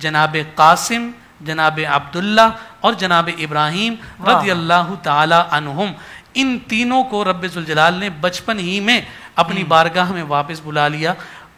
جناب قاسم، جناب عبداللہ اور جناب ابراہیم رضی اللہ تعالی عنہم، ان تینوں کو رب ذوالجلال نے بچپن ہی میں اپنی بارگاہ میں واپس بلا لیا۔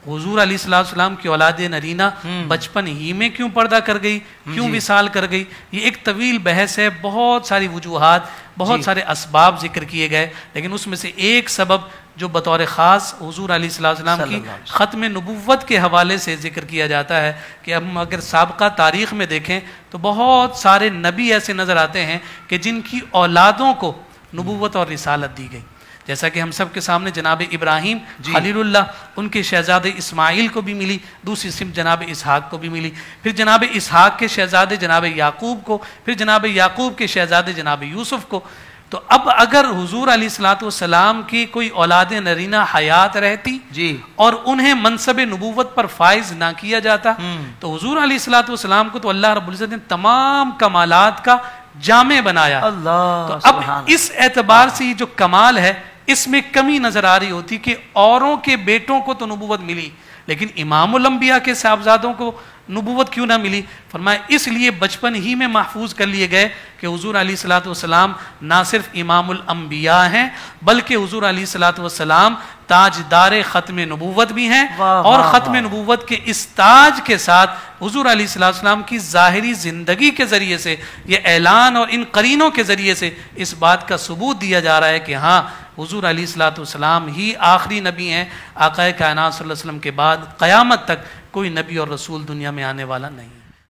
حضور علیہ السلام کی اولاد نرینہ بچپن ہی میں کیوں پردہ کر گئی، کیوں وصال کر گئی، یہ ایک طویل بحث ہے، بہت ساری وجوہات، بہت سارے اسباب ذکر کیے گئے، لیکن اس میں سے ایک سبب جو بطور خاص حضور علیہ السلام کی ختم نبوت کے حوالے سے ذکر کیا جاتا ہے کہ ہم اگر سابقہ تاریخ میں دیکھیں تو بہت سارے نبی ایسے نظر آتے ہیں کہ جن کی اولادوں کو نبوت اور رسالت دی گئی، جیسا کہ ہم سب کے سامنے جناب ابراہیم خلیل اللہ، ان کے شہزادے اسماعیل کو بھی ملی، دوسری سمت جناب اسحاق کو بھی ملی، پھر جناب اسحاق کے شہزادے جناب یعقوب کو، پھر جناب یعقوب کے شہزادے جناب یوسف کو۔ تو اب اگر حضور علیہ السلام کی کوئی اولاد نرینہ حیات رہتی اور انہیں منصب نبوت پر فائز نہ کیا جاتا تو حضور علیہ السلام کو تو اللہ رب العزت نے تمام کمالات کا جامع بنایا۔ تو اب اس اعتبار سے جو کمال ہے اس میں کمی نظر آ رہی ہوتی کہ اوروں کے بیٹوں کو تو نبوت ملی لیکن امام الانبیاء کے صاحبزادوں کو نبوت کیوں نہ ملی؟ فرمایا اس لیے بچپن ہی میں محفوظ کر لیے گئے کہ حضور علیہ السلام نہ صرف امام الانبیاء ہیں بلکہ حضور علیہ السلام تاجدار ختم نبوت بھی ہیں، اور ختم نبوت کے اس تاج کے ساتھ حضور علیہ السلام کی ظاہری زندگی کے ذریعے سے یہ اعلان اور ان قرینوں کے ذریعے سے اس بات کا ثبوت دیا جا رہا ہے کہ ہاں حضور علیہ السلام ہی آخری نبی ہیں، آقا کائنات صلی اللہ علیہ وسلم کے بعد قیامت تک کوئی نبی اور رسول دنیا میں آنے والا نہیں۔